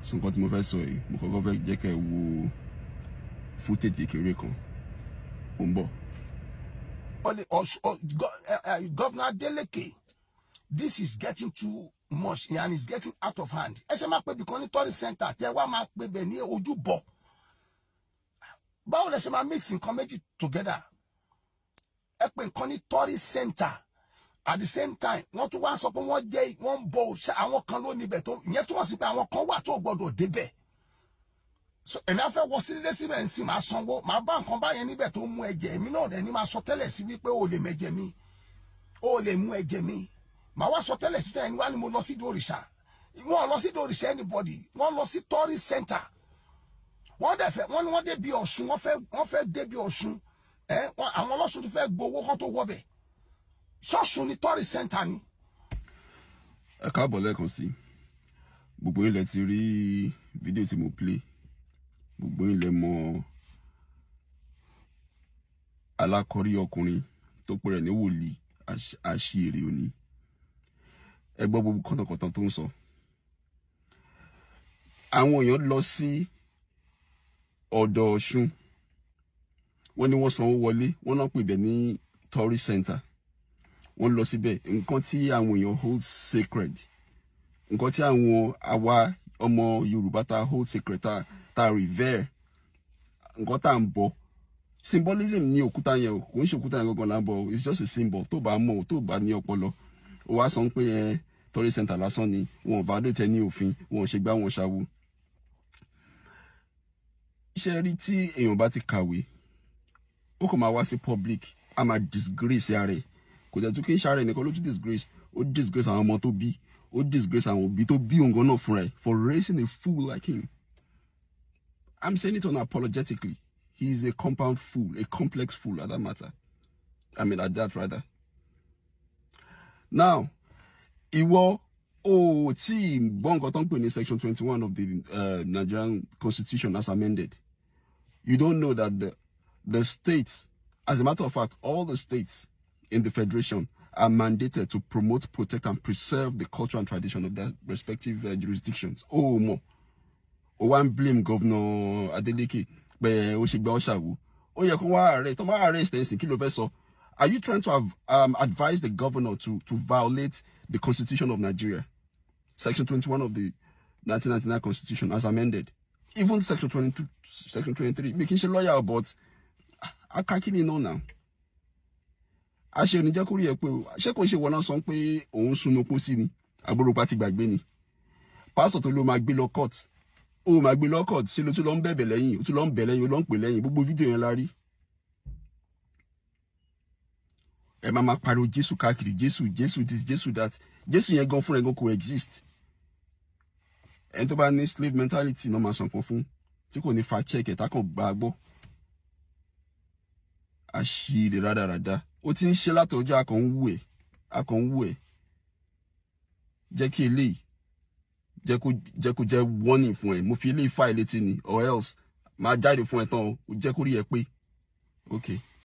So nǹkan tí mo fẹ́ sọ yìí, mo kọ́kọ́ fẹ́ jẹ́ kẹ́ wo footage kékeré kan. Ó ń bọ̀. Governor Adeleke, this is getting too much and it's getting out of hand. Ẹ ṣe máa pè bìkan ní tourist center, tẹ wá máa pè bẹ̀ ní ojúbọ. Báwo lẹ ṣe máa mix nǹkan méjì together? Ẹ pè nǹkan ní tourist center. At the same time, wọ́n tún wá sọ pé wọ́n ń bọ òòṣà, àwọn kan ló níbẹ̀ tó, ìyẹn tún wá sí pé àwọn kan wà tó gbọdọ̀ débẹ̀. So èmi á fẹ́ wọ sílé síbẹ̀ ń sìn, máa sanwó, máa bá nǹkan báyẹn níbẹ̀ tó mú ẹ̀jẹ̀, èmi náà dẹ̀ ní máa sọ tẹ́lẹ̀ sí wípé o lè mẹ̀jẹ̀ mi, o lè mú ẹ̀jẹ̀ mi. Màá wá sọ tẹ́lẹ̀ sí ẹni wá ní mo lọ sí òrìṣà. Wọ́n lọ sí òrìṣà anybody, wọ́n lọ sí tourist center. Wọ́n dẹ̀ fẹ́, wọ́n ní wọ́n dé bí Ọ̀ṣun, wọ́n fẹ́ dé bí Ọ̀ṣun. Àwọn Ọlọ́ṣun tó fẹ́ gbowó kan tó wọ́bẹ̀. Ṣọ́ọ̀ṣun ní tourist center ni. Ẹ káàbọ̀ lẹ́ẹ̀kan sí. Gbogbo yín lẹ ti rí fídíò tí mo play. Gbogbo yín lẹ mọ̀ alákọ̀rí ọkùnrin tó pè rẹ̀ ní wòlíì àṣírí òní. Ẹ gbọ́ gbogbo kọ̀tọ̀kọ̀tọ̀ tó ń sọ. Àwọn èèyàn lọ sí ọ̀dọ̀ Ọ̀ṣun. Wọ́n ní wọ́n sanwó wọlé, wọ́n náà pè bẹ̀ ní tourist center. Wọ́n lọ síbẹ̀, nǹkan tí àwọn èèyàn hold sacred, nǹkan tí àwa ọmọ Yorùbá ta hold sacred, ta revere, nǹkan tá ń bọ. Symbolism ní òkúta yẹn o, kò ń ṣe òkúta yẹn gangan là ń bọ, it's just a symbol. Tó bá mọ̀, tó bá ní ọpọlọ, ó wá sọ pé tourist center lásán ni, wọn validate ní òfin, wọn ṣe gbá wọn ṣàwo. Iṣẹ́ rí tí èèyàn bá ti kàwé, ó kò máa wá sí public, a máa disgrace ara rẹ̀. Kò jẹ́ tó kí n ṣàrẹ̀ nìkan ló tún disgrace. Ó disgrace àwọn ọmọ tó bí. Ó disgrace àwọn òbí tó bí òǹgàn náà fúnra ẹ̀ for raising a fool like him. I'm saying it unapologetically. He is a compound fool, a complex fool at that matter. I mean, at that rather. Now, ìwọ ò tí gbọ́ nǹkan tó ń pè ní section 21 of the Nigerian Constitution as amended. You don't know that the states, as a matter of fact, all the states in the Federation are mandated to promote, protect, and preserve the culture and tradition of their respective jurisdictions. Oh, more. Oh, one blame Governor Adeleke, but Oshigba Oshawu. Oh, yeah, arrest kilo. Are you trying to advise the governor to violate the Constitution of Nigeria? Section 21 of the 1999 Constitution as amended. Even Section 22, Section 23. Making sure lawyer, but I can't know now. Àṣẹ oníjẹ́ kó rí ẹ pé ṣé kò ṣe wọ́n náà sọ pé òun sunu okun sí ni agbórópa ti gbàgbé ni pásítọ̀ tó ló máa gbé lọ court ó máa gbé lọ court ṣe ló tún lọ ń bẹ̀bẹ̀ lẹ́yìn ó tún lọ ń bẹ̀ lẹ́yìn ó lọ ń pè lẹ́yìn gbogbo fídíò yẹn la rí. Ẹ máa pariwo Jésù káàkiri Jésù this Jésù that Jésù yẹn gan fúnra ẹ̀ gan kò exist. Ẹni tó bá ní slave mentality náà máa sàn kan fún tí kò ní fa check ẹ̀ tá kàn gbà gbọ́. Àṣírí rádaràda ó ti ń ṣe látọjọ́ akànwú ẹ̀ jẹ́ kí eléyìí jẹ́ kó jẹ́ warning fún ẹ mo fi eléyìí fà ẹ́ létí ni or else máa jáde fún ẹ tán o jẹ́ kó rí ẹ pé okay.